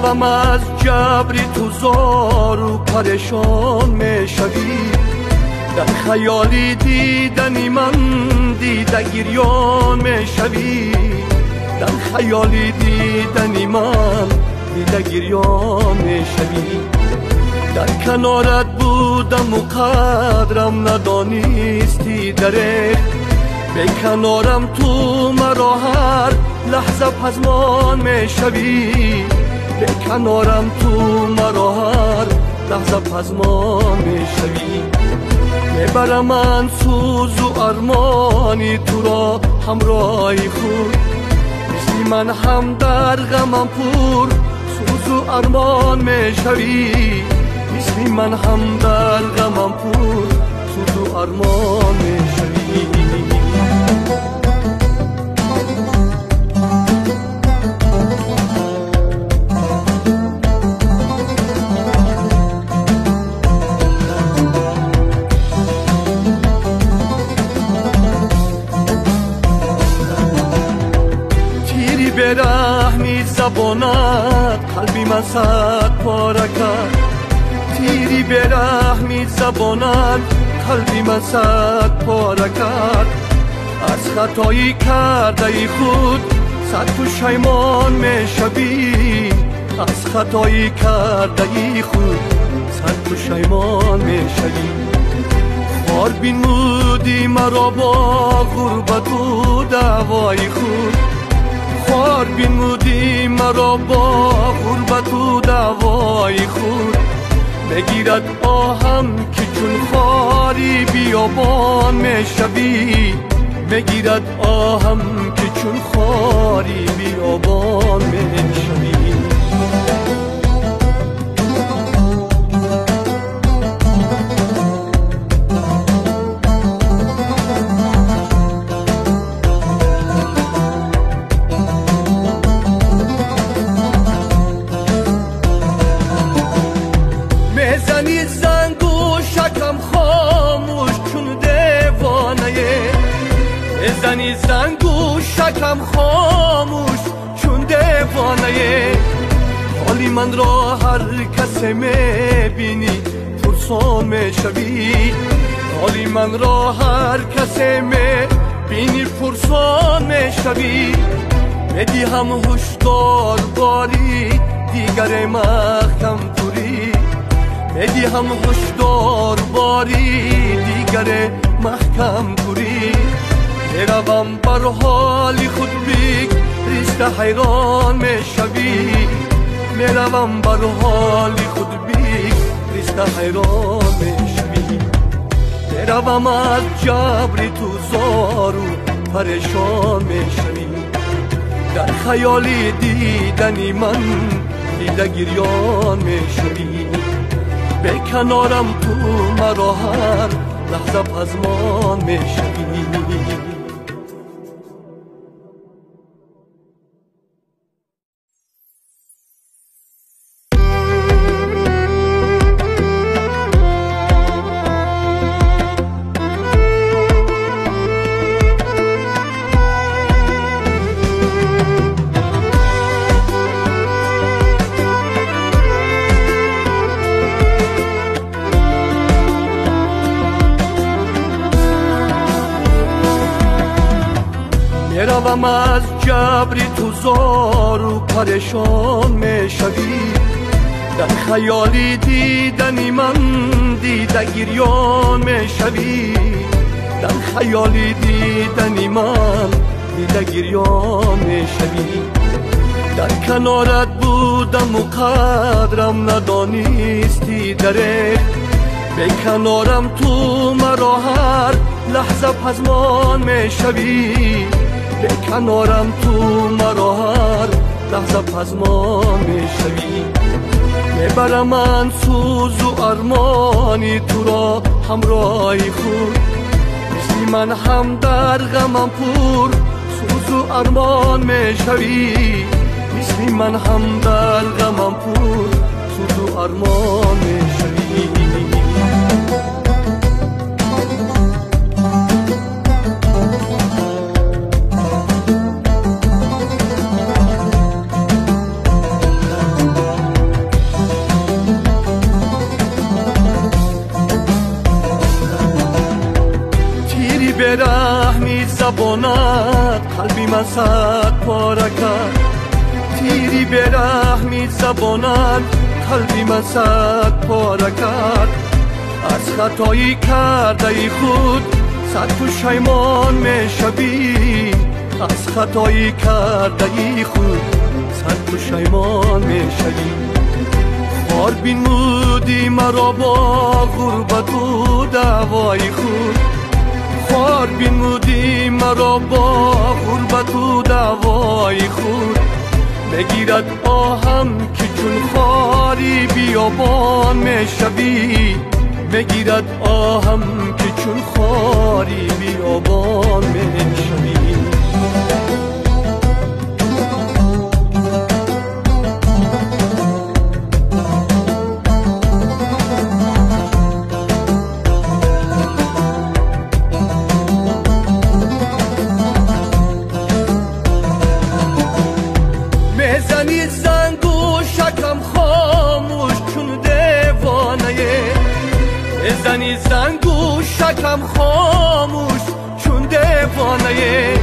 میروم از جبری تو زار و پریشان میشوی، در خیالی دیدنی من دیده گریان میشوی، در خیالی دیدنی من دیده گریان میشوی. در کنارت بودم و قدرم ندانستی دره، به کنارم تو مرا هر لحظه پزمان میشوی، به کنارم تو مرا هر لحظه پزمان میشوی. میبرم من سوز و ارمانی تو را همراهی خود، مثل من هم در غمم پر سوز و ارمان میشوی، مثل من هم در غمم پر سوز و ارمان میشوی. برهمی زبانت قلبی من صد پاره کرد، تیری برهمی زبانت قلبی من صد پاره کرد. از خطایی کرده خود صد پشیمان میشوی، از خطایی کرده خود صد پشیمان میشوی. خار بینمودی مرا با غربت و دعوای خود، خار بینمودی مرا با غربت و دعوای خود. بگیرد آهم که چون خاری بیابان میشوی، بگیرد آهم که چون خاری بیابان میشوی. میزنی زنگ و شکم خاموش چون دیوانه، میزنی زنگ و شکم خاموش چون دیوانه. حالی من را هر کسی میبینی پرسان میشوی، حالی من را هر کسی میبینی پرسان میشوی. میدی هم هشدار باری دیگر محکم توری، میدی هم هشدار باری دیگر محکم توری. میروم بر حالی خود ریشته حیران میشوی، میروم بر حالی خود ریشته حیران میشوی. میروم از جبری تو زار و پریشان میشوی، در خیالی دیدنی من دیده گریان میشوی. به کنارم تو مرا هر لحظه پزمان میشوی. میروم از جبری تو زار و پریشان میشوی، در خیالی دیدنی من دیده گریان میشوی، در خیالی دیدنی من دیده گریان میشوی. در کنارت بودم و قدرم ندانستی دره، به کنارم تو مرا هر لحظه پزمان میشوی، به کنارم تو مرا هر لحظه پزمان میشوی. میبرم من سوز و ارمانی تو را همراهی خود، مثل من هم در غمم پر سوز و ارمان میشوی، مثل من هم در غمم پر سوز و ارمان میشوی. زبانت قلبی من صد پاره کرد تیری برحمی زبانت قلبی من صد پاره کرد از خطایی کرده خود صد پشیمان میشوی از خطایی کرده خود صد پشیمان میشوی خار بینمودی مرا با غربت و دعوای خود خار بینمودی مرا با غربت و دعوای خود بگیرد آهم که چون خاری بیابان میشوی بگیرد آهم که چون خاری بیابان میشوی میزنی زنگ و شکم خاموش چون دیوانه میزنی زنگ و شکم خاموش چون دیوانه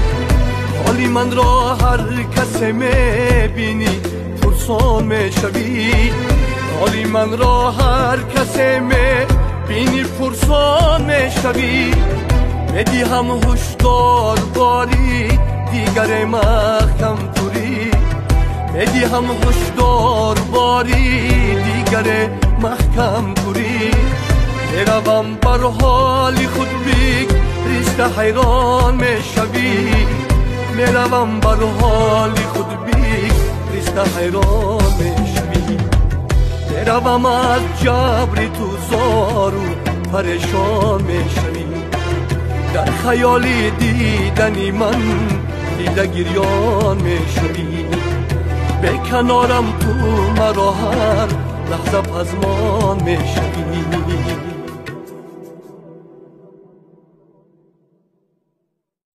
حالی من را هر کسی میبینی پرسان میشوی حالی من را هر کسی میبینی پرسان میشوی میدی هم هشدار باری دیگر محکم توری میدی هم هشدار باری دیگر محکم توری میروم بر حالی خود بیگ رشته حیران میشوی میروم بر حالی خود بیگ رشته حیران میشوی میروم از جبری تو زار و پریشان میشوی در خیالی دیدنی من دیده گریان میشوی به کنارم تو مرا هر لحظه پزمان میشوی